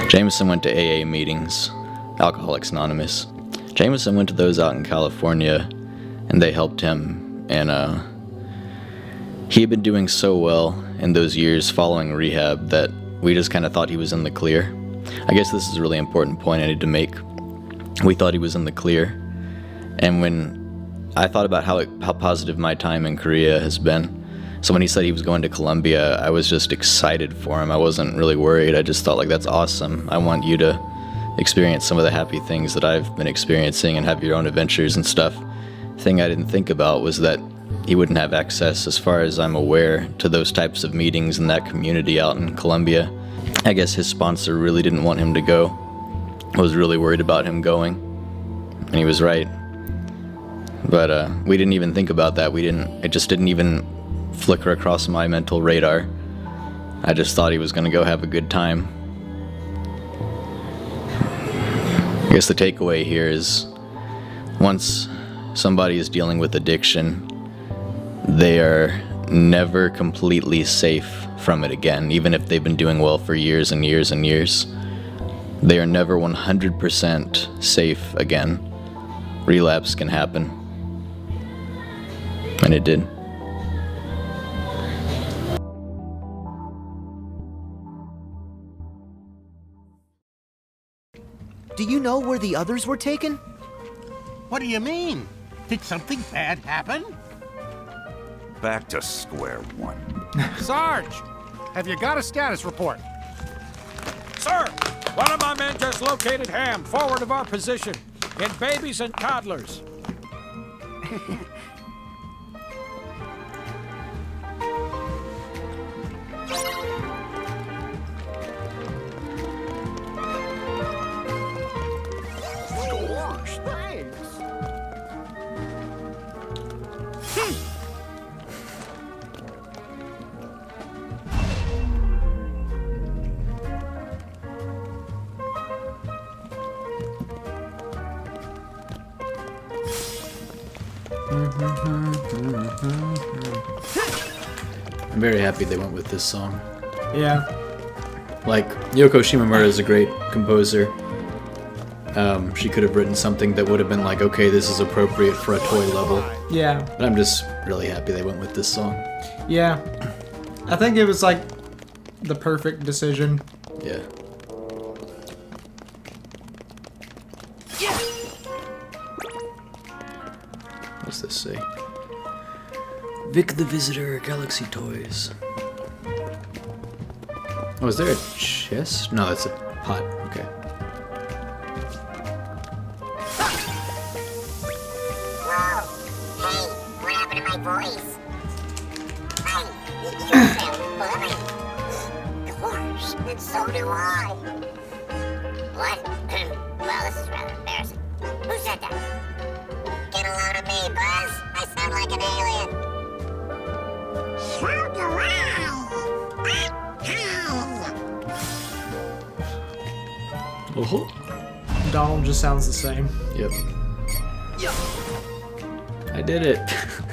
Jamison went to AA meetings, Alcoholics Anonymous. Jamison went to those out in California, and they helped him, and he had been doing so well in those years following rehab that we just kind of thought he was in the clear. I guess this is a really important point I need to make. We thought he was in the clear, and when I thought about how positive my time in Korea has been, so when he said he was going to Colombia, I was just excited for him. I wasn't really worried. I just thought, like, that's awesome. I want you to experience some of the happy things that I've been experiencing and have your own adventures and stuff. The thing I didn't think about was that he wouldn't have access, as far as I'm aware, to those types of meetings in that community out in Colombia. I guess his sponsor really didn't want him to go. I was really worried about him going, and he was right. But we didn't even think about that. It just didn't even flicker across my mental radar. I just thought he was going to go have a good time. I guess the takeaway here is, once somebody is dealing with addiction, they are never completely safe from it again, even if they've been doing well for years and years and years. They are never 100% safe again. Relapse can happen. And it did. Do you know where the others were taken? What do you mean? Did something bad happen? Back to square one. Sarge, have you got a status report? Sir, one of my men just located Ham forward of our position in Babies and Toddlers. I'm very happy they went with this song. Yeah. Like, Yoko Shimomura is a great composer. She could have written something that would have been like, okay, this is appropriate for a toy level. Yeah. But I'm just really happy they went with this song. Yeah. I think it was like the perfect decision. Yeah. What's this say? Vic the Visitor, Galaxy Toys. Oh, is there a chest? No, it's a pot. Okay. Whoa! Hey, what happened to my voice? Hey, you sound funny. Of course, and so do I. What? Well, this is rather embarrassing. Who said that? Get a load of me, Buzz. I sound like an alien. So do I. Oh. Donald just sounds the same. Yep. Yep. I did it.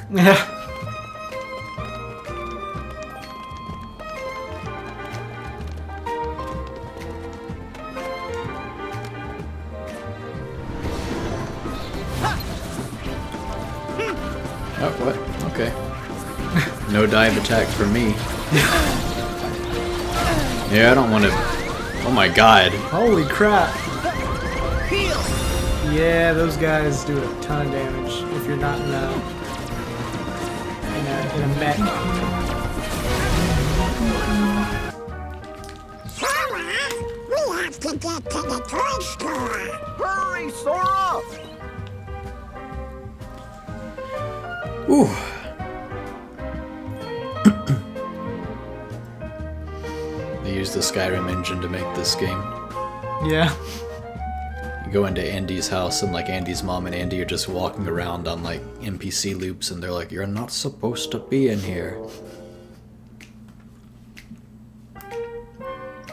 Yeah. Oh, what? Okay. No dive attack for me. Yeah, I don't want to... Oh my god. Holy crap. Yeah, those guys do a ton of damage if you're not in a mech. Sora, we have to get to the toy store. Hurry, Sora! Ooh. They used the Skyrim engine to make this game. Yeah. You go into Andy's house and like Andy's mom and Andy are just walking around on like NPC loops and they're like, you're not supposed to be in here.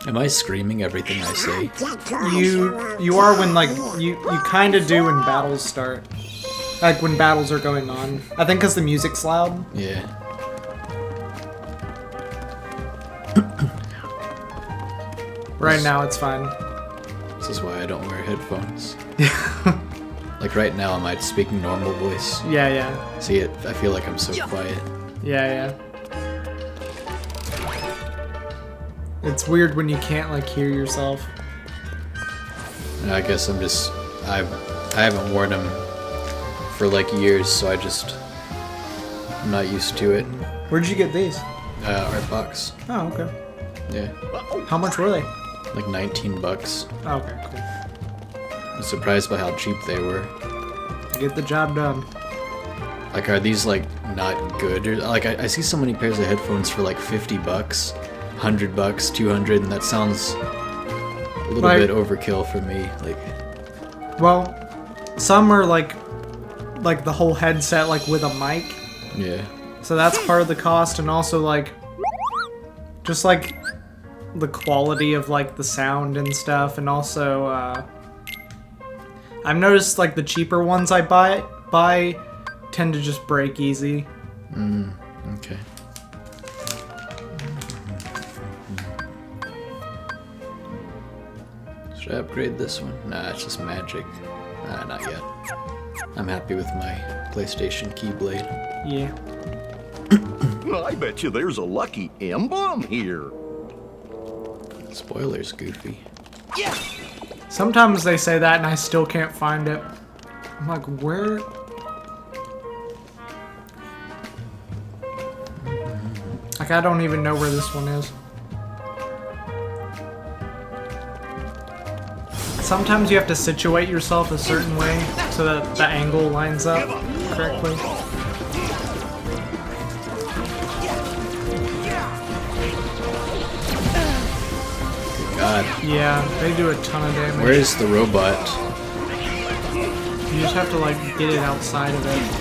Am I screaming everything I say? You are when like you kind of do when battles start. Like when battles are going on. I think because the music's loud. Yeah. Right now it's fine. This is why I don't wear headphones. Like right now, am I speaking normal voice? Yeah. See it? I feel like I'm so quiet. Yeah. It's weird when you can't like hear yourself. I guess I haven't worn them for like years, so I'm not used to it. Where'd you get these? Art box. Oh, okay. Yeah. How much were they? Like $19. Oh, okay, cool. I'm surprised by how cheap they were. Get the job done. Like, are these like not good? Or like, I see so many pairs of headphones for like $50, $100, 200, and that sounds a little bit overkill for me. Like, well, some are like the whole headset like with a mic. yeah. So that's part of the cost, and also like just like the quality of like the sound and stuff, and also I've noticed like the cheaper ones I buy tend to just break easy. Okay. Should I upgrade this one? Nah, it's just magic. Not yet. I'm happy with my PlayStation Keyblade. Yeah. I bet you there's a lucky emblem here. Spoilers, Goofy. Sometimes they say that and I still can't find it. I'm like, where? Like, I don't even know where this one is. Sometimes you have to situate yourself a certain way so that the angle lines up correctly. God. Yeah, they do a ton of damage. Where is the robot? You just have to like get it outside of it.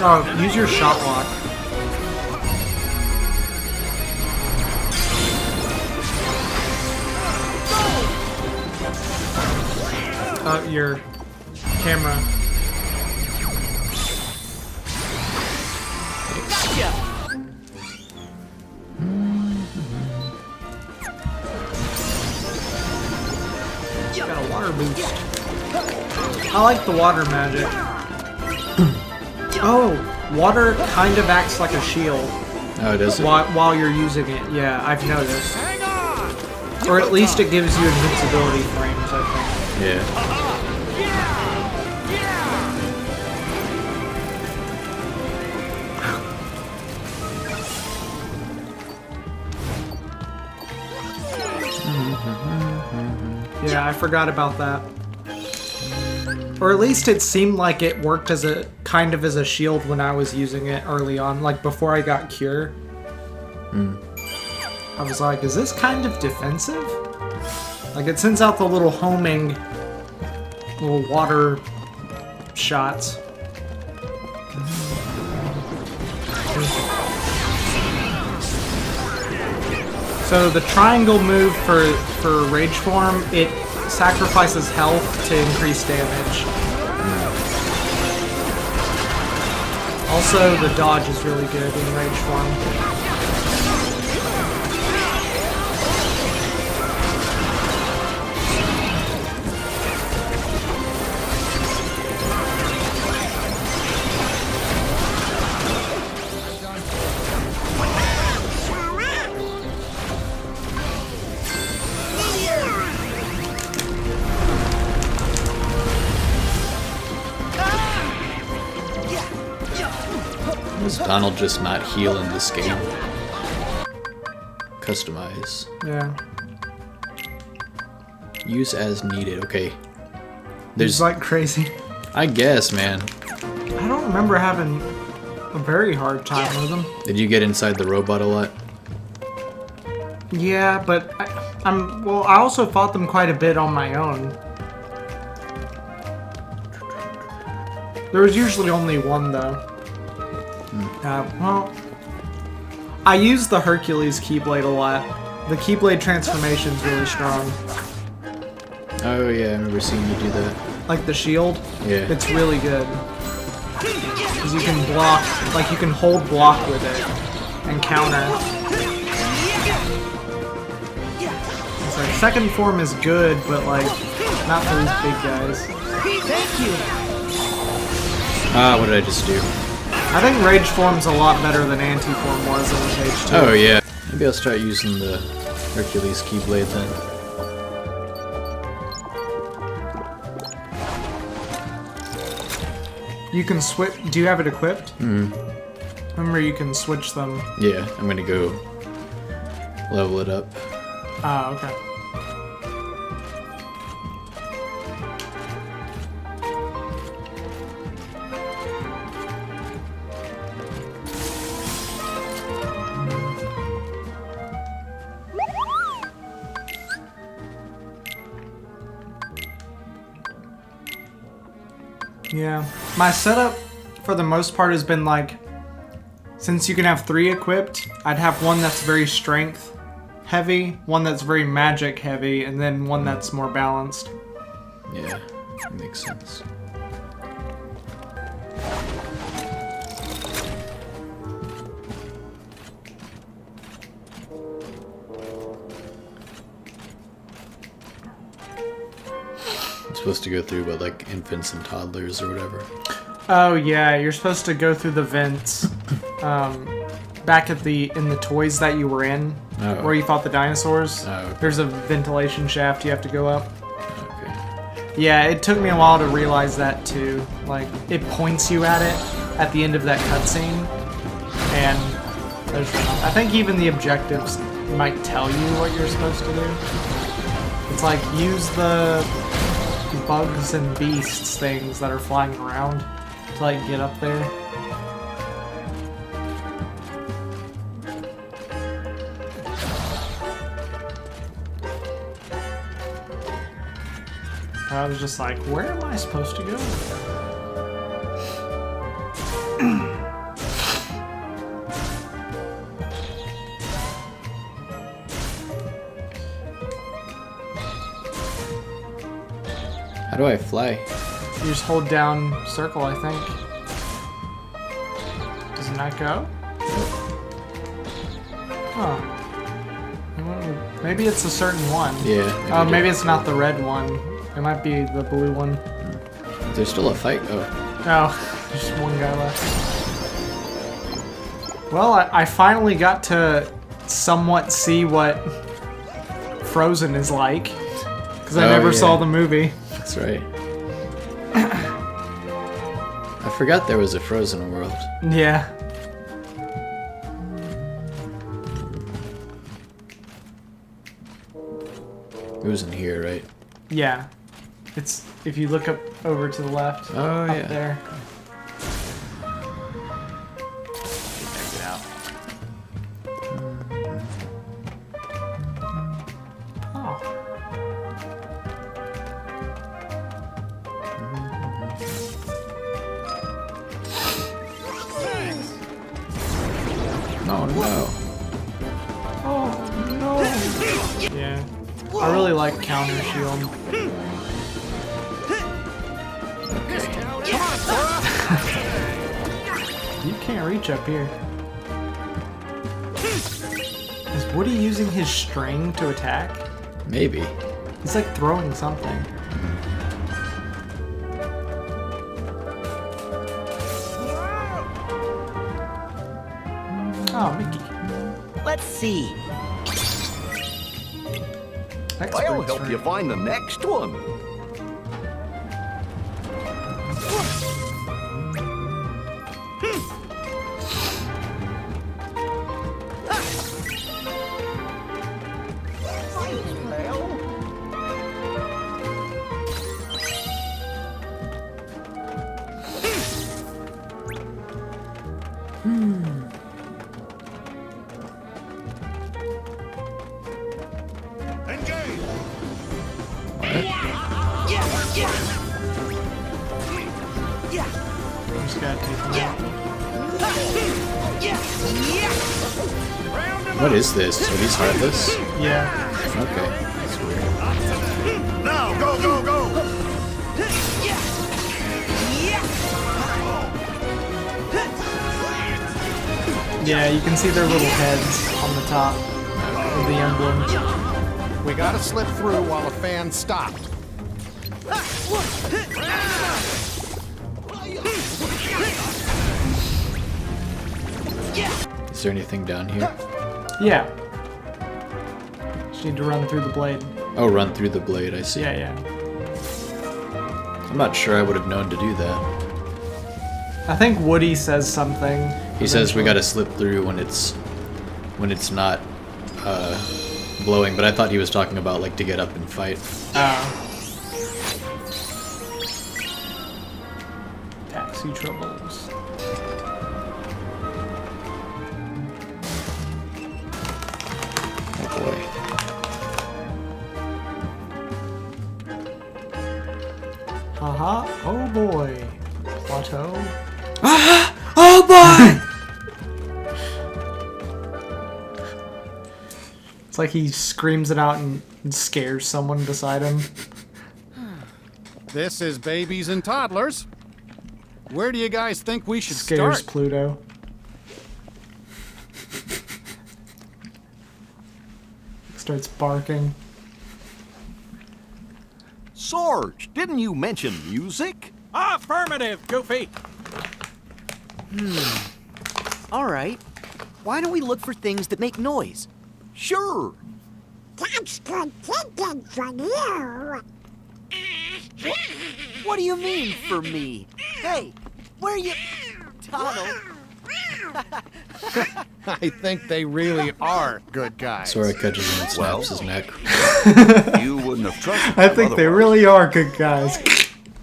Oh, use your shot lock. Your camera. Got a water boost. I like the water magic. Oh, water kind of acts like a shield. Oh, it is. While you're using it, yeah, I've noticed. Or at least it gives you invincibility frames, I think. Yeah. Yeah, I forgot about that. Or at least it seemed like it worked as a kind of as a shield when I was using it early on, like before I got Cure. I was like, is this kind of defensive? Like it sends out the little homing, little water shots. So the triangle move for Rage Form, it sacrifices health to increase damage. Also, the dodge is really good in Rage Form. Does Donald just not heal in this game? Customize. Yeah. Use as needed. Okay. There's like crazy. I guess, man. I don't remember having a very hard time with them. Did you get inside the robot a lot? Yeah, but I also fought them quite a bit on my own. There was usually only one though. Well, I use the Hercules Keyblade a lot. The Keyblade transformation's really strong. Oh yeah, I remember seeing you do that. Like the shield? Yeah. It's really good. Because you can block, like you can hold block with it and counter. It's like second form is good, but like Not for these big guys. Ah, what did I just do? I think Rage Form's a lot better than Anti-Form was in Page 2. Oh yeah. Maybe I'll start using the Hercules Keyblade then. You can switch. Do you have it equipped? Hmm. Remember, you can switch them. Yeah, I'm gonna go level it up. Ah, okay. Yeah, my setup for the most part has been like, since you can have 3 equipped, I'd have one that's very strength heavy, one that's very magic heavy, and then one that's more balanced. Yeah, that makes sense. Supposed to go through what, like infants and toddlers or whatever. Oh yeah, you're supposed to go through the vents back at in the toys that you were in, where you fought the dinosaurs. Oh, okay. There's a ventilation shaft you have to go up. Okay. Yeah, it took me a while to realize that too. Like, it points you at it at the end of that cutscene, and I think even the objectives might tell you what you're supposed to do. It's like, use the bugs and beasts things that are flying around to like get up there. I was just like, where am I supposed to go? How do I fly? You just hold down circle, I think. Does it not go? Huh. Maybe it's a certain one. Yeah. Oh, maybe it's not the red one. It might be the blue one. There's still a fight? Oh. Oh, just one guy left. Well, I finally got to somewhat see what Frozen is like. Because I never saw the movie. That's right. I forgot there was a Frozen world. Yeah. It was in here, right? Yeah. It's if you look up over to the left. Oh, up yeah. there. Check it out. Oh. Oh no. Oh no. Yeah. I really like counter shield. You can't reach up here. Is Woody using his string to attack? Maybe. He's like throwing something. Oh, Mickey. Let's see. I'll help you find the next one. Just gotta take him out. What is this? Are these heartless? Yeah. Okay. That's weird. Now, go, go, go! Yeah, you can see their little heads on the top of the emblem. We gotta slip through while the fan stopped. Is there anything down here? Yeah. Just need to run through the blade. Oh, run through the blade, I see. Yeah, yeah. I'm not sure I would have known to do that. I think Woody says something. He says we gotta slip through when it's not blowing, but I thought he was talking about like to get up and fight. Taxi troubles. Oh boy. Haha. Oh boy. Plateau. Oh boy! It's like he screams it out and scares someone beside him. This is Babies and Toddlers. Where do you guys think we should Scares start? Pluto. Starts barking. Sarge, didn't you mention music? Affirmative, Goofy. All right. Why don't we look for things that make noise? Sure. That's good thinking from you. What do you mean for me? Hey, where you... Donald. I think they really are good guys. Sora catches him and snaps his neck. You wouldn't have trusted I them think they otherwise. really are good guys.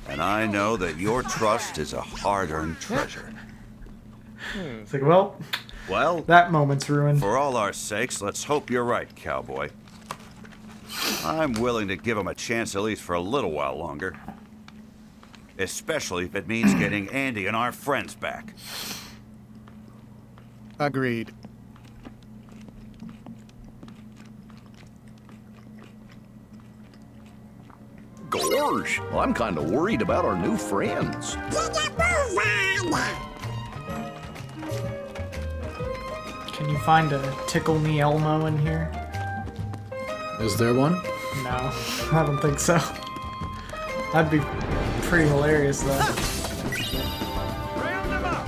And I know that your trust is a hard-earned treasure. It's like, well, Well, that moment's ruined. for all our sakes, let's hope you're right, cowboy. I'm willing to give him a chance at least for a little while longer. Especially if it means getting Andy and our friends back. Agreed. Gorge, I'm kind of worried about our new friends. Can you find a Tickle Me Elmo in here? Is there one? No, I don't think so. That'd be pretty hilarious, though. Round them up.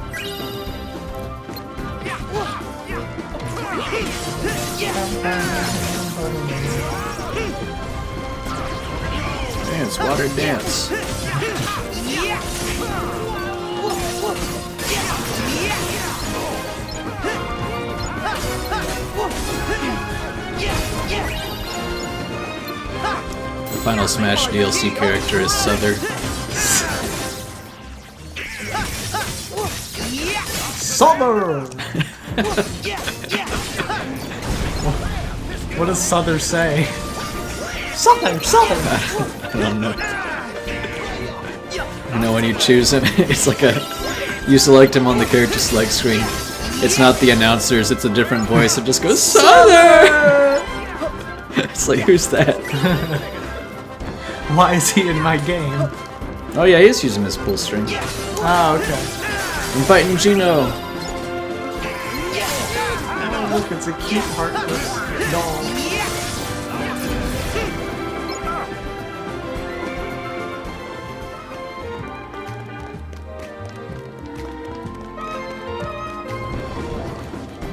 Dance, water dance. The final Smash DLC character is Southern. Souther! What does Souther say? Souther! Souther! I don't know. You know, when you choose him, it's like a... You select him on the character select screen. It's not the announcers, it's a different voice. It just goes, Souther! It's like, who's that? Why is he in my game? Oh yeah, he is using his pull string. Oh, okay. I'm fighting Geno! Oh, look, it's a cute heartless doll.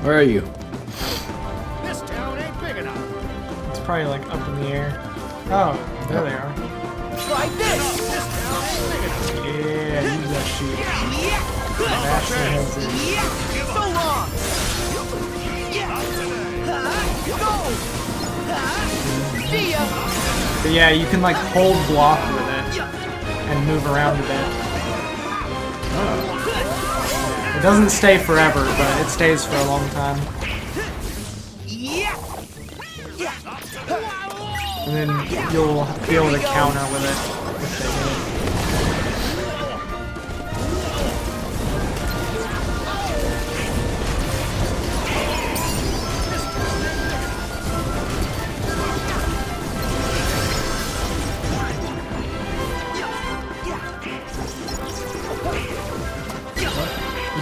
Where are you? This town ain't big enough. It's probably like up in the air. Oh, there they are. Try this. Yeah, use that shoot. Bash their heads in. So long. See ya. But yeah, you can like hold block with it and move around a bit. It doesn't stay forever, but it stays for a long time. And then you'll be able to counter with it if they hit it.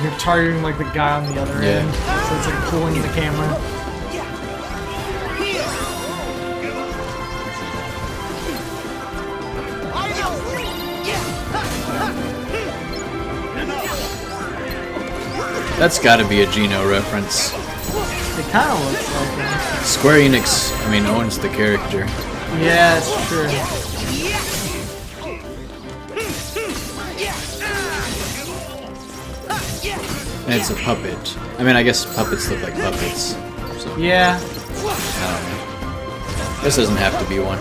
You're targeting like the guy on the other end, so it's like pulling the camera. That's gotta be a Geno reference. It kind of looks like him. Square-Enix, I mean, owns the character. Yeah, it's true. And it's a puppet. I mean, I guess puppets look like puppets. So, Yeah. I don't know. This doesn't have to be one.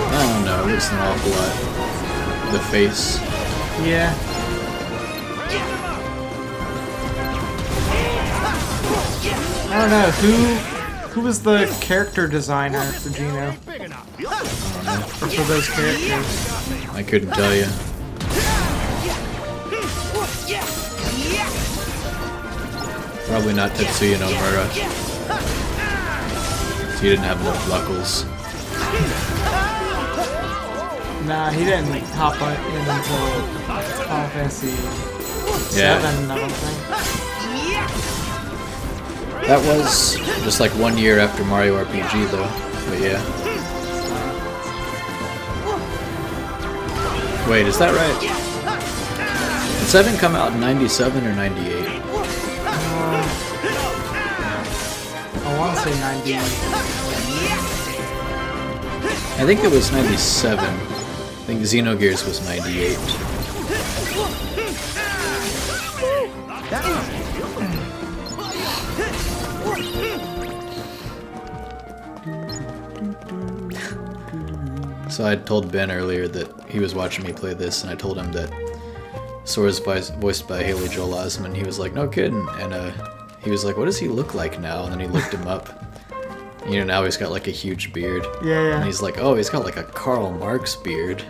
I don't know, it looks an awful lot. The face. Yeah. I don't know, who was the character designer for Geno? Or for those characters? I couldn't tell you. Probably not Tetsuya Nomura. He didn't have enough buckles. Nah, he didn't hop in until Final Fantasy 7, I don't think. That was just like 1 year after Mario RPG though, but yeah. Wait, is that right? Did 7 come out in 97 or 98? I want to say 98. I think it was 97. I think Xenogears was 98. So I told Ben earlier that he was watching me play this, and I told him that Sora's voiced by Haley Joel Osment. He was like, no kidding. And he was like, what does he look like now? And then he looked him up. You know, now he's got like a huge beard. Yeah. And he's like, oh, he's got like a Karl Marx beard.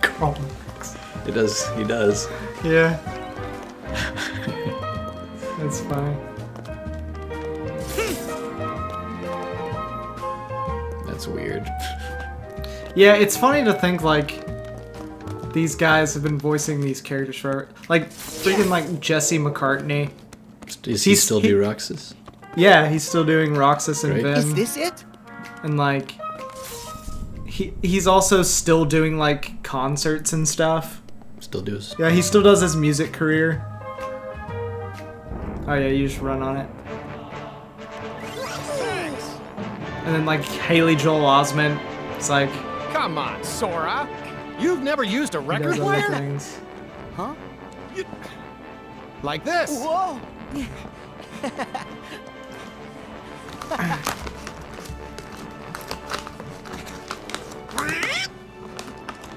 Karl Marx. He does. Yeah. That's funny. That's weird. Yeah, it's funny to think like these guys have been voicing these characters forever. Like freaking like Jesse McCartney. Does he still do Roxas? Yeah, he's still doing Roxas and Right. Vin. Is this it? And like he's also still doing like concerts and stuff. Still does. Yeah, he still does his music career. Oh yeah, you just run on it. And then like Haley Joel Osment, it's like Come on, Sora. You've never used a he record does other player? things. Huh? Like this. Whoa!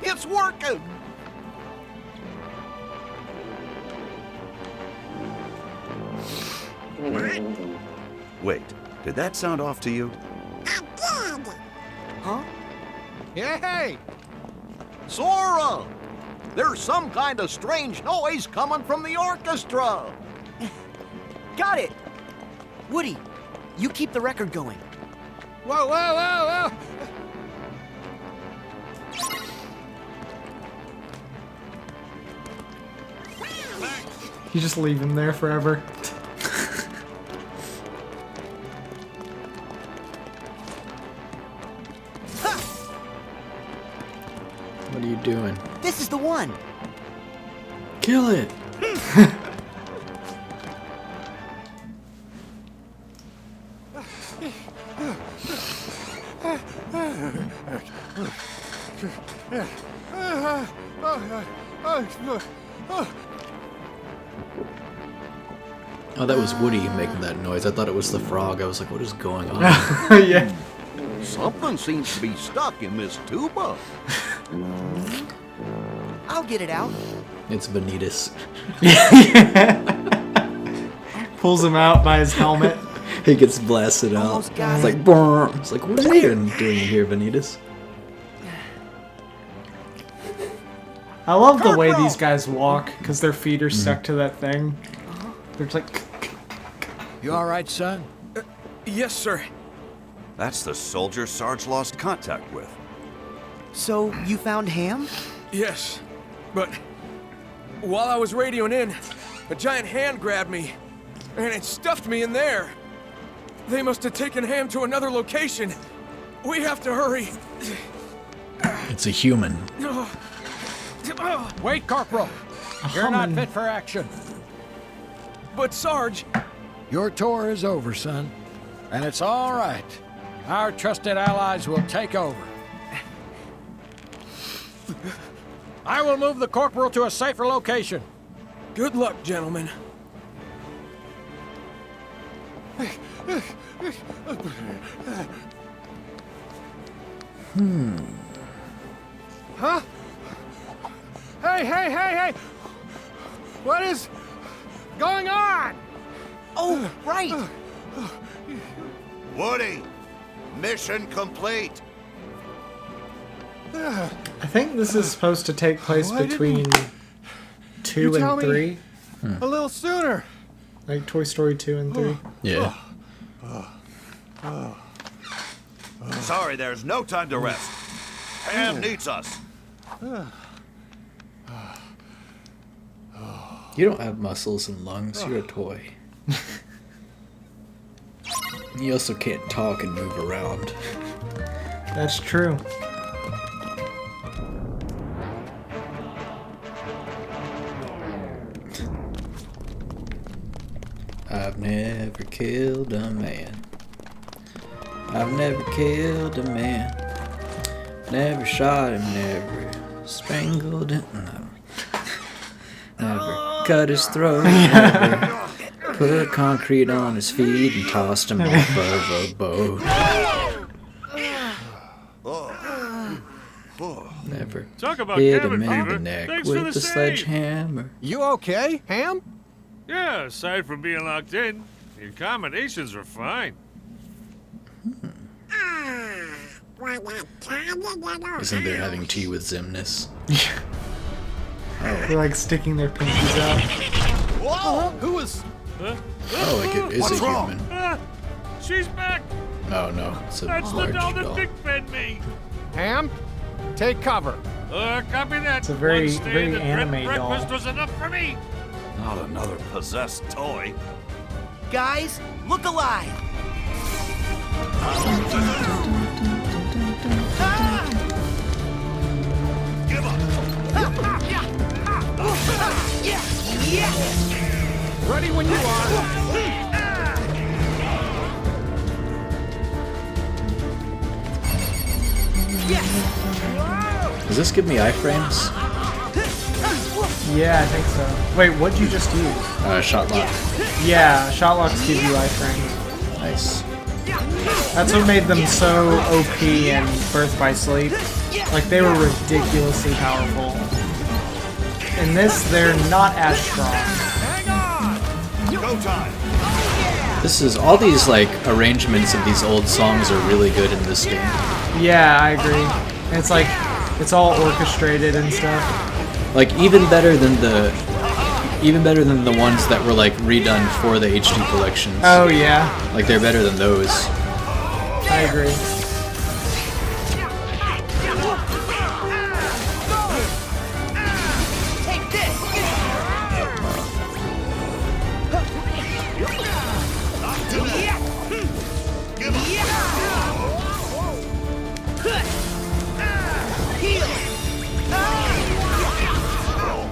It's working! Wait, did that sound off to you? Huh? Hey! Sora! There's some kind of strange noise coming from the orchestra! Got it! Woody, you keep the record going. Whoa, whoa, whoa, whoa! You just leave him there forever. What are you doing? This is the one. Kill it! Oh, that was Woody making that noise. I thought it was the frog. I was like, what is going on? Yeah. Something seems to be stuck in this tuba. I'll get it out. It's Vanitas. Pulls him out by his helmet. He gets blasted out. Almost got It's it. like, brrr. It's like, what are you doing here, Vanitas? I love the way these guys walk because their feet are stuck to that thing. They're just like. You all right, son? Yes, sir. That's the soldier Sarge lost contact with. So, you found Ham? Yes, but while I was radioing in, a giant hand grabbed me, and it stuffed me in there. They must have taken Ham to another location. We have to hurry. It's a human. Wait, Corporal. You're not fit for action. But Sarge, Your tour is over, son. And it's all right. Our trusted allies will take over. I will move the Corporal to a safer location. good luck, gentlemen. Huh? Hey! What is going on? Oh, right. Woody, mission complete. I think this is supposed to take place between 2 tell and me 3. a little sooner? Like Toy Story 2 and 3. Yeah. Sorry, there's no time to rest. Ham needs us. You don't have muscles and lungs. You're a toy. You also can't talk and move around. That's true. I've never killed a man. I've never killed a man. Never shot him, never strangled him. Never cut his throat. Never put concrete on his feet and tossed him off of a boat. Never Talk about hit cabin him in fever. the neck Thanks with for the the save. sledgehammer. You okay, Ham? Yeah, aside from being locked in, the accommodations were fine. Isn't there having tea with Zimnus? They're like sticking their pinkies out. Whoa! Who was... Oh, like it is What's a wrong? human. She's back! Oh no, it's a That's the large doll that doll. Big fed me! Ham? Take cover. Copy that. It's a very- One very stand and anime breakfast doll. was enough for me! Not another possessed toy. Guys, look alive. Give up. Ready when you are. Does this give me iframes? Yeah, I think so. Wait, what'd you just use? Shot lock. Yeah, shot locks give you iframes. Nice. That's what made them so OP in Birth by Sleep. Like, they were ridiculously powerful. In this, they're not as strong. Go time. This is all these like arrangements of these old songs are really good in this game. Yeah, I agree. And it's like, it's all orchestrated and stuff. Like even better than the ones that were like redone for the HD collections. Oh yeah, Like they're better than those. I agree. Take this.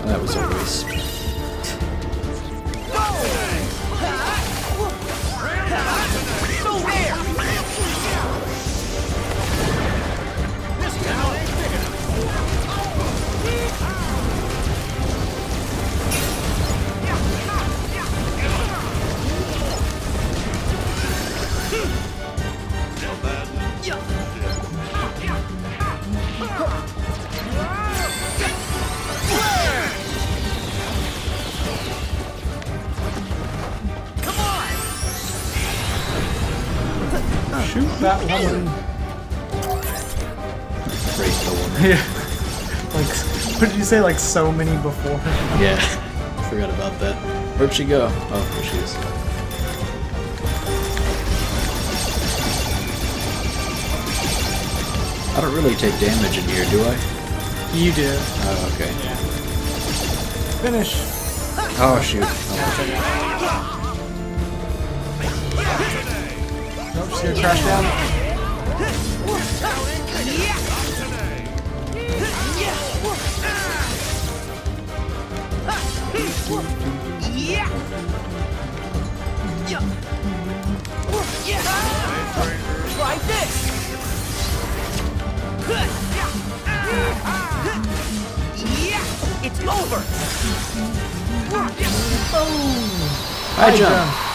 That was a waste. Shoot that woman. Break the woman. Yeah. Like, what did you say? Like so many before? Yeah. Forgot about that. Where'd she go? Oh, there she is. I don't really take damage in here, do I? You do. Oh, okay. Finish. Oh, shoot. Oh. Nope, she's gonna crash down. Yeah. Yeah. Try this. Yeah. It's over. High jump.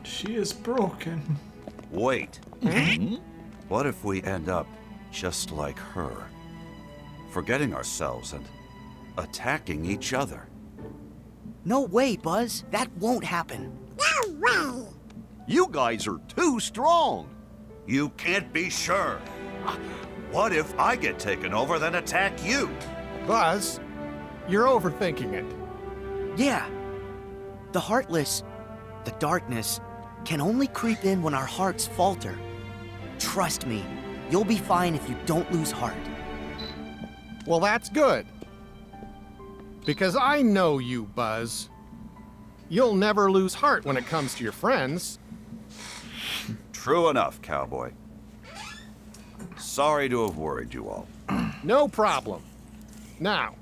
She is broken. Wait. What if we end up just like her? Forgetting ourselves and attacking each other. No way, Buzz. That won't happen. No way. You guys are too strong. You can't be sure. What if I get taken over, then attack you? Buzz, you're overthinking it. Yeah. The heartless, the darkness, can only creep in when our hearts falter. Trust me, you'll be fine if you don't lose heart. Well, that's good. Because I know you, Buzz. You'll never lose heart when it comes to your friends. True enough, cowboy. Sorry to have worried you all. No problem. Now,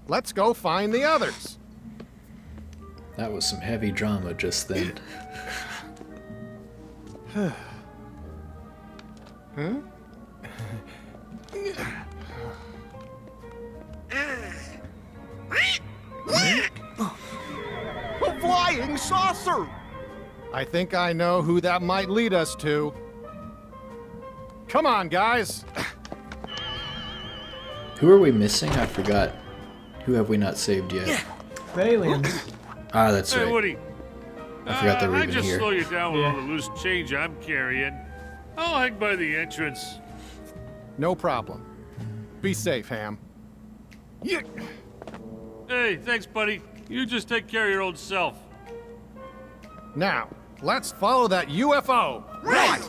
let's go find the others. That was some heavy drama just then. Huh? A flying saucer! I think I know who that might lead us to. Come on, guys. Who are we missing? I forgot. Who have we not saved yet? The aliens. Ah, that's Hey, right. Woody. I forgot they were I even just here. slow you down with Yeah. all the loose change I'm carrying. I'll hang by the entrance. No problem. Be safe, Ham. Yeah. Hey, thanks, buddy. You just take care of your old self. Now, let's follow that UFO. Right!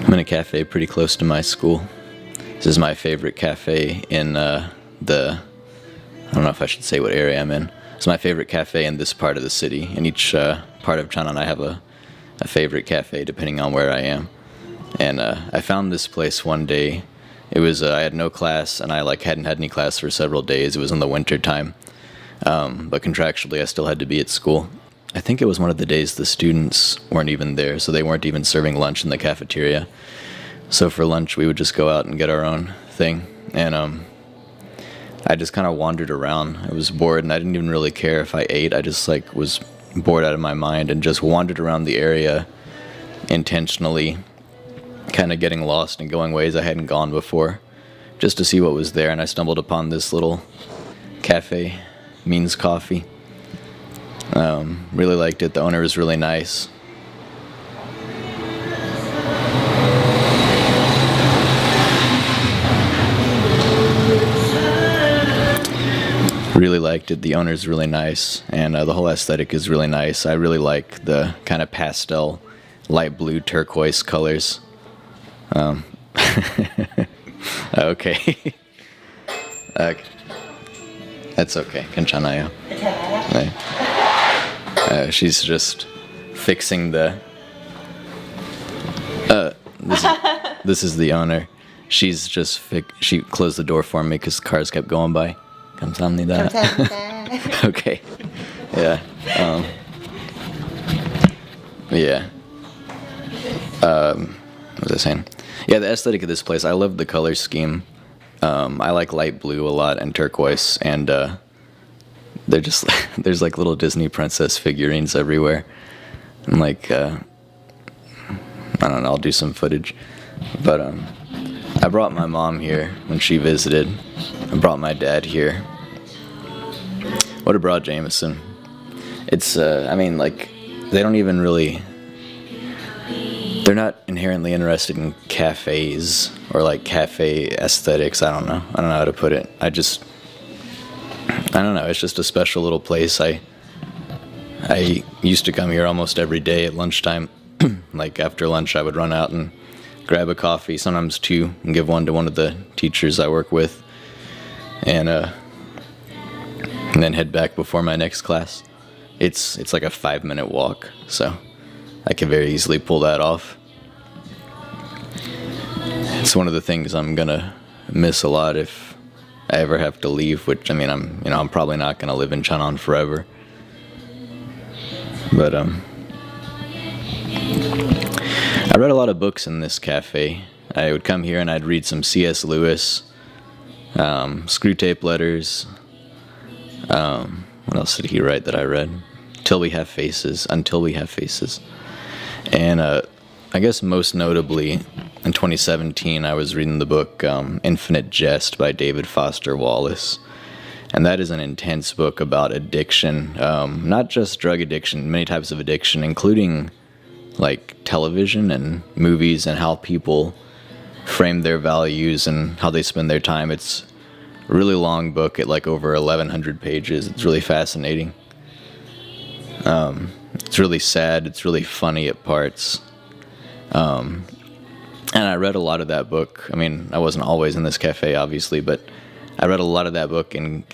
I'm in a cafe pretty close to my school. This is my favorite cafe in I don't know if I should say what area I'm in. It's my favorite cafe in this part of the city. In each part of China, I have a favorite cafe depending on where I am. And I found this place one day. It was I had no class, and I hadn't had any class for several days. It was in the winter time, but contractually I still had to be at school. I think it was one of the days the students weren't even there, so they weren't even serving lunch in the cafeteria. So for lunch, we would just go out and get our own thing. And I just kind of wandered around. I was bored, and I didn't even really care if I ate. I just was bored out of my mind and just wandered around the area intentionally, kind of getting lost and going ways I hadn't gone before, just to see what was there. And I stumbled upon this little cafe, Means Coffee. Really liked it. The owner was really nice. Really liked it. The owner's really nice, and the whole aesthetic is really nice. I really like the kind of pastel, light blue, turquoise colors. Okay. That's okay. Kanchanayo. She's just fixing the... This is the owner. She's just... She closed the door for me because cars kept going by. 감사합니다. Okay. Yeah. Yeah. What was I saying? Yeah, the aesthetic of this place, I love the color scheme. I like light blue a lot and turquoise, and they're just there's little Disney princess figurines everywhere. And I don't know, I'll do some footage. But I brought my mom here when she visited. I brought my dad here. Would have brought Jamison. It's they don't even really... They're not inherently interested in cafes or cafe aesthetics. I don't know how to put it. I don't know. It's just a special little place. I used to come here almost every day at lunchtime. After lunch, I would run out and grab a coffee, sometimes two, and give one to one of the teachers I work with, and then head back before my next class. It's like a 5-minute walk, so I can very easily pull that off. It's one of the things I'm gonna miss a lot if I ever have to leave, which I'm probably not gonna live in Chang'an forever. But I read a lot of books in this cafe. I would come here and I'd read some C.S. Lewis, Screw Tape Letters. What else did he write that I read? Until We Have Faces. And I guess most notably, in 2017, I was reading the book Infinite Jest by David Foster Wallace. And that is an intense book about addiction, not just drug addiction, many types of addiction, including television and movies and how people frame their values and how they spend their time. It's a really long book at over 1,100 pages. It's really fascinating. It's really sad. It's really funny at parts. And I read a lot of that book. I wasn't always in this cafe, obviously, but I read a lot of that book in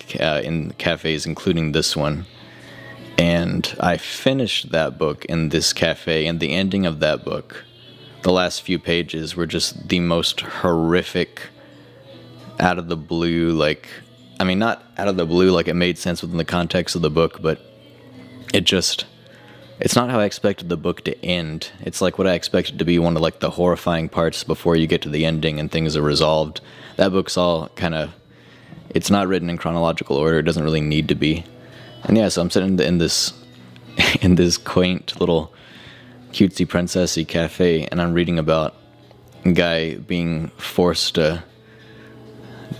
cafes, including this one. And I finished that book in this cafe, and the ending of that book, the last few pages, were just the most horrific, out of the blue, not out of the blue, it made sense within the context of the book, but it's not how I expected the book to end. It's what I expected to be one of the horrifying parts before you get to the ending and things are resolved. That book's all it's not written in chronological order. It doesn't really need to be. And yeah, so I'm sitting in this quaint little cutesy princessy cafe, and I'm reading about a guy being forced to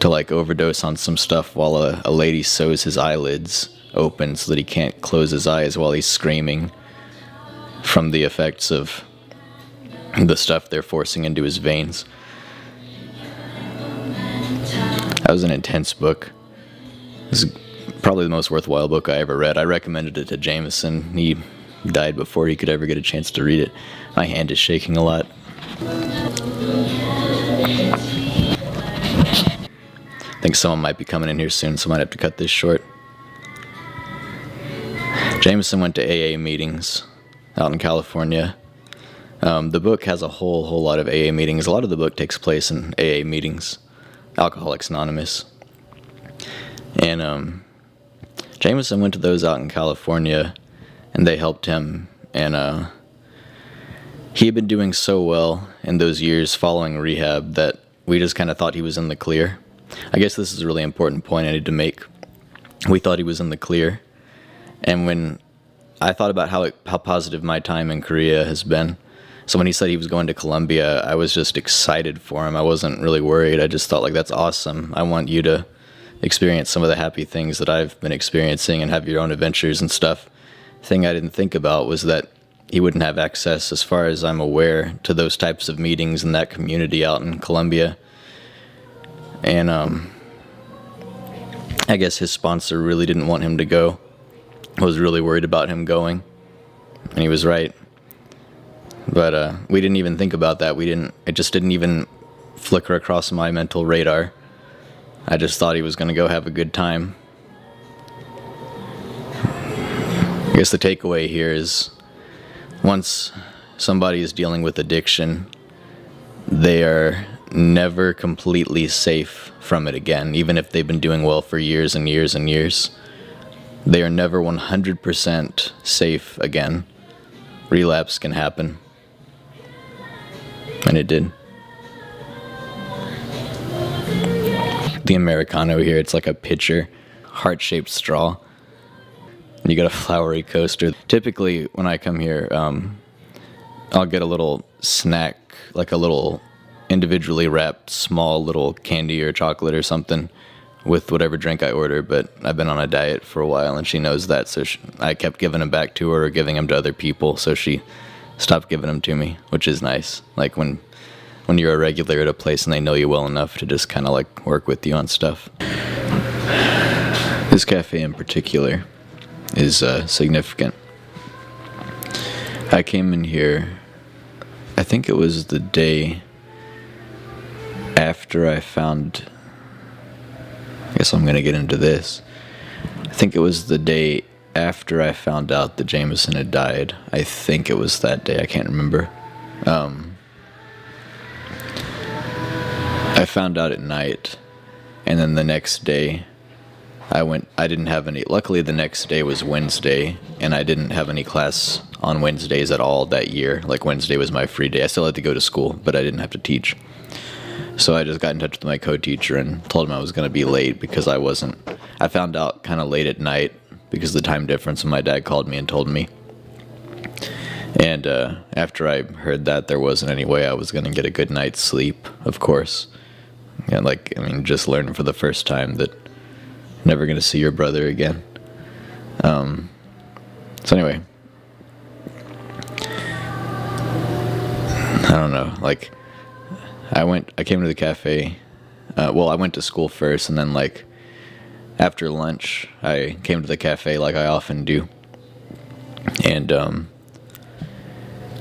overdose on some stuff while a lady sews his eyelids open so that he can't close his eyes while he's screaming from the effects of the stuff they're forcing into his veins. That was an intense book. It was probably the most worthwhile book I ever read. I recommended it to Jamison. He died before he could ever get a chance to read it. My hand is shaking a lot. think someone might be coming in here soon, so I might have to cut this short. Jamison went to AA meetings out in California. The book has a whole lot of AA meetings. A lot of the book takes place in AA meetings, Alcoholics Anonymous. And Jamison went to those out in California, and they helped him. And he had been doing so well in those years following rehab that we just kind of thought he was in the clear. I guess this is a really important point I need to make. We thought he was in the clear. And when I thought about how positive my time in Korea has been, so when he said he was going to Colombia, I was just excited for him. I wasn't really worried. I just thought, like, that's awesome. I want you to experience some of the happy things that I've been experiencing and have your own adventures and stuff. The thing I didn't think about was that he wouldn't have access, as far as I'm aware, to those types of meetings in that community out in Colombia. And I guess his sponsor really didn't want him to go. I was really worried about him going, and he was right. But we didn't even think about that. It just didn't even flicker across my mental radar. I just thought he was going to go have a good time. I guess the takeaway here is, once somebody is dealing with addiction, they are never completely safe from it again, even if they've been doing well for years and years and years. They are never 100% safe again. Relapse can happen. And it did. The Americano here, it's like a pitcher, heart-shaped straw. And you got a flowery coaster. Typically, when I come here, I'll get a little snack, like a little individually wrapped small little candy or chocolate or something with whatever drink I order, but I've been on a diet for a while and she knows that, so I kept giving them back to her or giving them to other people, so she stopped giving them to me, which is nice. Like when you're a regular at a place and they know you well enough to just kind of like work with you on stuff. This cafe in particular is significant. I came in here, I think it was the day after I found, I guess I'm going to get into this. I think it was the day after I found out that Jamison had died. I think it was that day. I can't remember. I found out at night, and then the next day I didn't have any. Luckily, the next day was Wednesday, and I didn't have any class on Wednesdays at all that year. Like, Wednesday was my free day. I still had to go to school, but I didn't have to teach. So I just got in touch with my co-teacher and told him I was going to be late because I found out kind of late at night because of the time difference, and my dad called me and told me. And after I heard that, there wasn't any way I was going to get a good night's sleep, of course. And just learning for the first time that you're never going to see your brother again. So anyway, I don't know, I came to the cafe, I went to school first, and then, after lunch, I came to the cafe like I often do. And,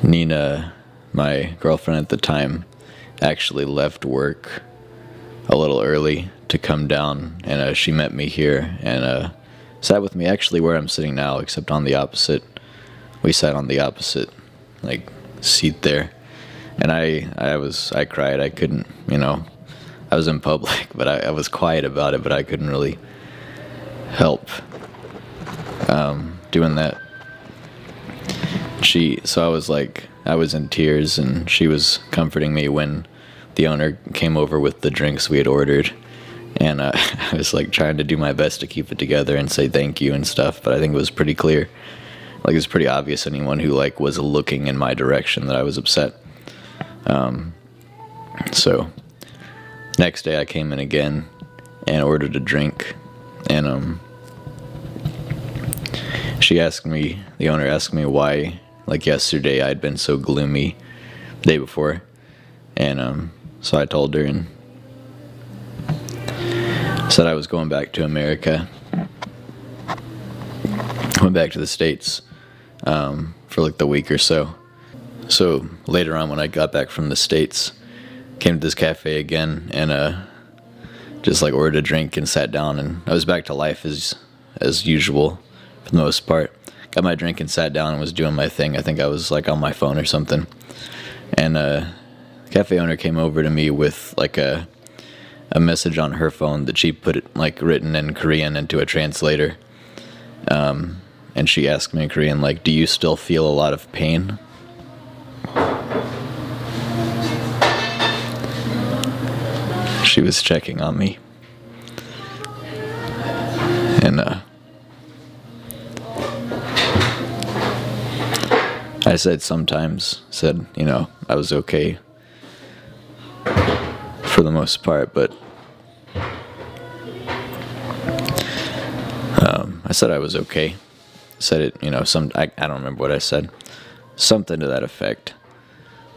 Nina, my girlfriend at the time, actually left work a little early to come down, and she met me here, and sat with me actually where I'm sitting now, except on the opposite. We sat on the opposite, seat there. And I cried. I couldn't, I was in public, but I was quiet about it, but I couldn't really help doing that. I was in tears, and she was comforting me when the owner came over with the drinks we had ordered. And I was trying to do my best to keep it together and say thank you and stuff, but I think it was pretty clear. It was pretty obvious to anyone who was looking in my direction that I was upset. So next day I came in again and ordered a drink, and the owner asked me why, yesterday I'd been so gloomy the day before, and so I told her and said I was going back to America. Went back to the States for the week or so. So later on, when I got back from the States, came to this cafe again, and just like ordered a drink and sat down, and I was back to life as usual for the most part. Got my drink and sat down and was doing my thing. I think I was like on my phone or something. And cafe owner came over to me with like a message on her phone that she put it like written in Korean into a translator. And she asked me in Korean, like, do you still feel a lot of pain? She was checking on me. And I said sometimes, you know, I was okay for the most part, but I said I was okay. Said it, you know, I don't remember what I said. Something to that effect.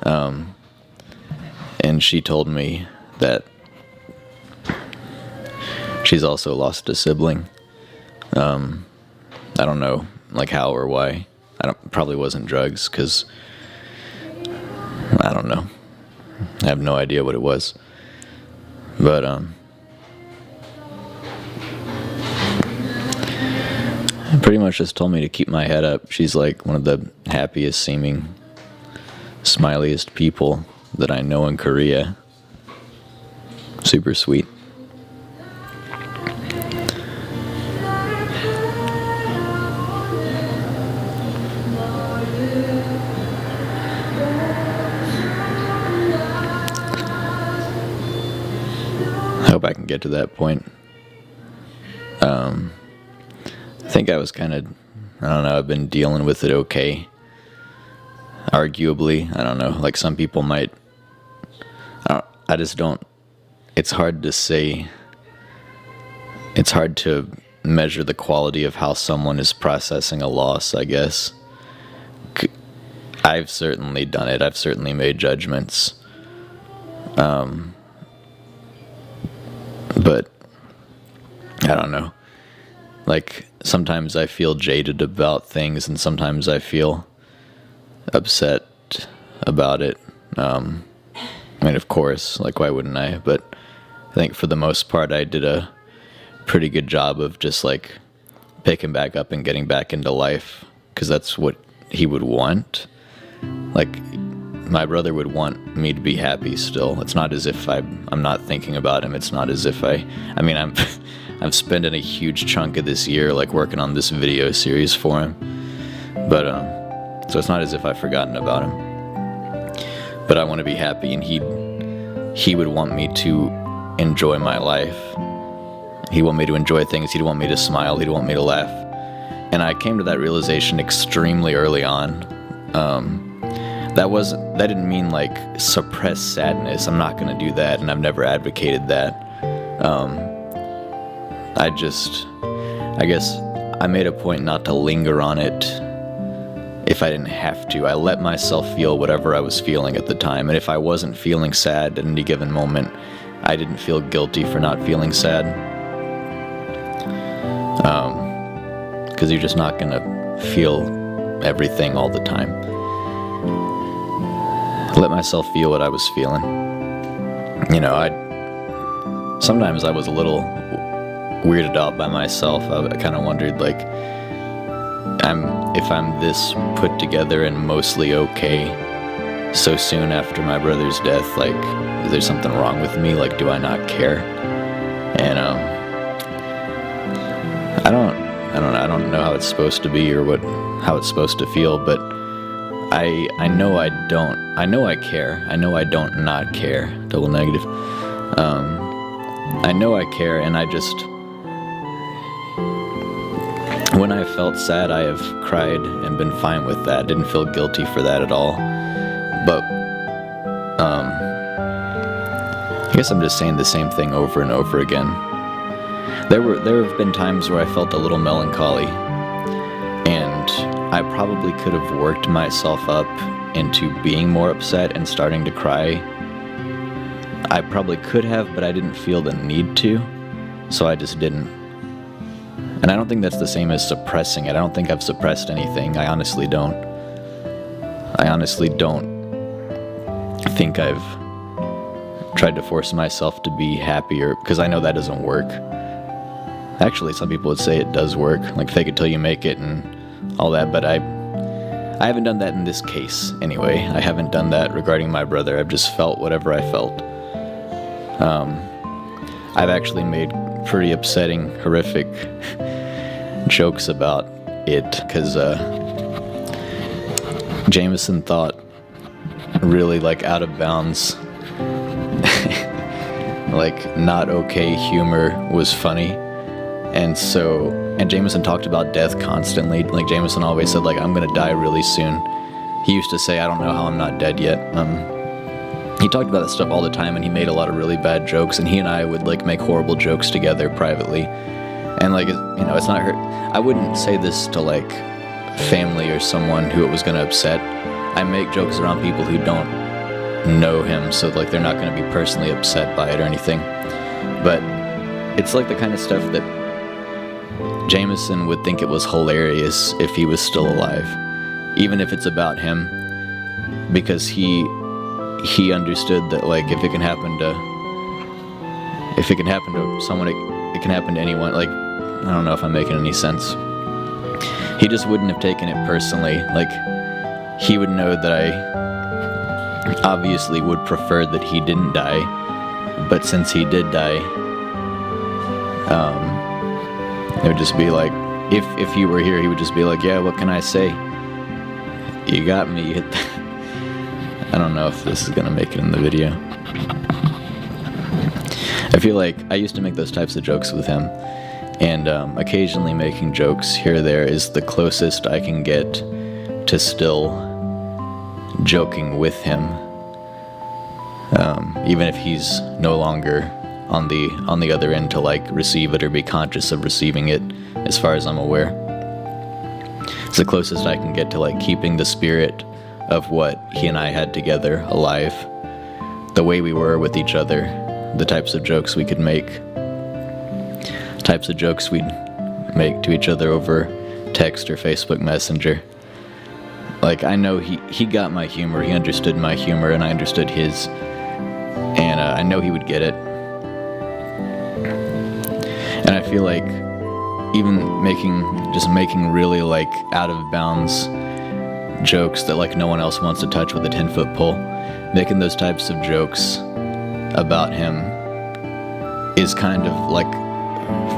And she told me that she's also lost a sibling. I don't know, like how or why. Probably wasn't drugs, because I don't know. I have no idea what it was. But pretty much just told me to keep my head up. She's like one of the happiest seeming, smiliest people that I know in Korea. Super sweet. I hope I can get to that point. I think I was kind of, I don't know, I've been dealing with it okay. Arguably, I don't know, like some people might, I just don't, it's hard to say, it's hard to measure the quality of how someone is processing a loss, I guess. I've certainly done it, I've certainly made judgments. But I don't know. Like, sometimes I feel jaded about things, and sometimes I feel upset about it. I mean, of course, like, why wouldn't I? But I think for the most part, I did a pretty good job of just, like, picking back up and getting back into life, because that's what he would want. Like, my brother would want me to be happy still. It's not as if I'm not thinking about him. It's not as if I'm spending a huge chunk of this year like working on this video series for him. But so it's not as if I've forgotten about him. But I want to be happy, and he would want me to enjoy my life. He'd want me to enjoy things. He'd want me to smile. He'd want me to laugh. And I came to that realization extremely early on. That didn't mean like suppress sadness. I'm not going to do that, and I've never advocated that. I guess I made a point not to linger on it if I didn't have to. I let myself feel whatever I was feeling at the time, and if I wasn't feeling sad at any given moment, I didn't feel guilty for not feeling sad. Because you're just not going to feel everything all the time. Let myself feel what I was feeling. You know, sometimes I was a little weirded out by myself. I kind of wondered, like, if I'm this put together and mostly okay so soon after my brother's death, like, is there something wrong with me? Like, do I not care? And I don't know how it's supposed to be or how it's supposed to feel, but I know I don't. I know I care. I know I don't not care. Double negative. I know I care, and I just... When I felt sad, I have cried and been fine with that. Didn't feel guilty for that at all. But, I guess I'm just saying the same thing over and over again. There have been times where I felt a little melancholy, and I probably could have worked myself up into being more upset and starting to cry. I probably could have, but I didn't feel the need to, so I just didn't. And I don't think that's the same as suppressing it. I don't think I've suppressed anything. I honestly don't. I honestly don't think I've tried to force myself to be happier, because I know that doesn't work. Actually, some people would say it does work, like fake it till you make it and all that, but I haven't done that in this case anyway. I haven't done that regarding my brother. I've just felt whatever I felt. I've actually made pretty upsetting, horrific jokes about it, because Jamison thought really like out of bounds, like not okay humor was funny. And Jamison talked about death constantly. Like Jamison always said, like, I'm gonna die really soon. He used to say, I don't know how I'm not dead yet. He talked about that stuff all the time, and he made a lot of really bad jokes, and he and I would like make horrible jokes together privately. And like, it's not hurt. I wouldn't say this to like family or someone who it was gonna upset. I make jokes around people who don't know him, so like they're not gonna be personally upset by it or anything. But it's like the kind of stuff that Jamison would think it was hilarious if he was still alive, even if it's about him, because he understood that like if it can happen to someone, it can happen to anyone. Like, I don't know if I'm making any sense. He just wouldn't have taken it personally. Like, he would know that I obviously would prefer that he didn't die, but since he did die, it would just be like, if he were here, he would just be like, yeah, what can I say? You got me. I don't know if this is gonna make it in the video. I feel like I used to make those types of jokes with him, and occasionally making jokes here or there is the closest I can get to still joking with him, even if he's no longer on the other end to like receive it or be conscious of receiving it, as far as I'm aware. It's the closest I can get to like keeping the spirit of what he and I had together alive, the way we were with each other, the types of jokes we could make, types of jokes we'd make to each other over text or Facebook Messenger. Like, I know he got my humor, he understood my humor, and I understood his, and I know he would get it. And I feel like even making really like out of bounds jokes that like no one else wants to touch with a 10-foot pole, making those types of jokes about him is kind of like,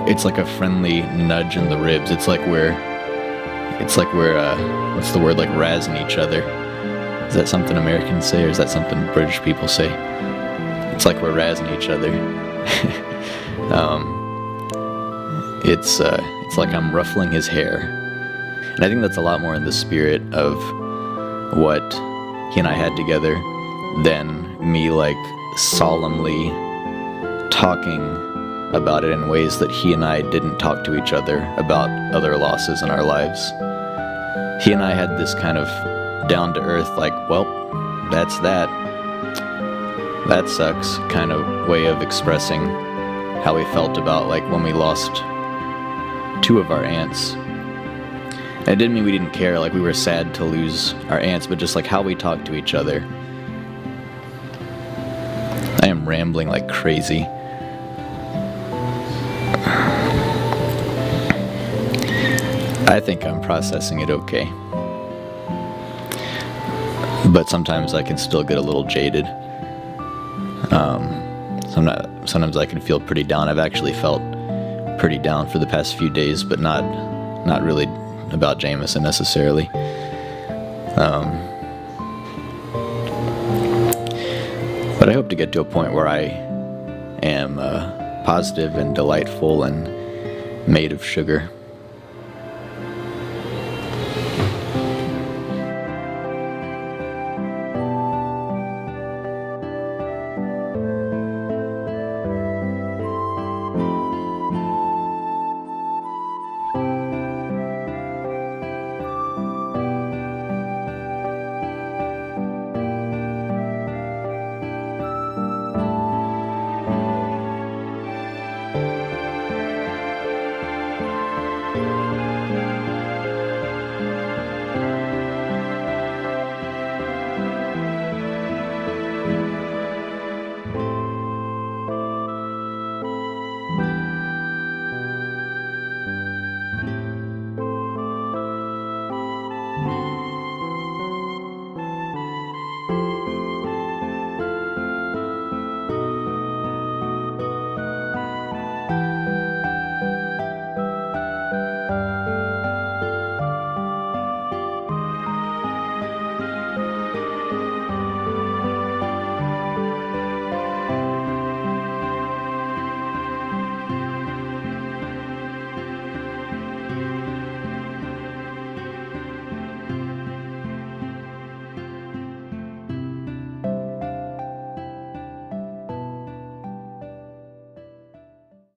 it's like a friendly nudge in the ribs. It's like we're what's the word, like razzing each other. Is that something Americans say, or is that something British people say? It's like we're razzing each other. It's like I'm ruffling his hair. And I think that's a lot more in the spirit of what he and I had together than me like solemnly talking about it in ways that he and I didn't talk to each other about other losses in our lives. He and I had this kind of down-to-earth, like, well, that's that. That sucks kind of way of expressing how we felt about like when we lost 2 of our aunts. And it didn't mean we didn't care, like we were sad to lose our aunts, but just like how we talked to each other. I am rambling like crazy. I think I'm processing it okay. But sometimes I can still get a little jaded. Sometimes I can feel pretty down. I've actually felt pretty down for the past few days, but not really about Jamison necessarily. But I hope to get to a point where I am positive and delightful and made of sugar.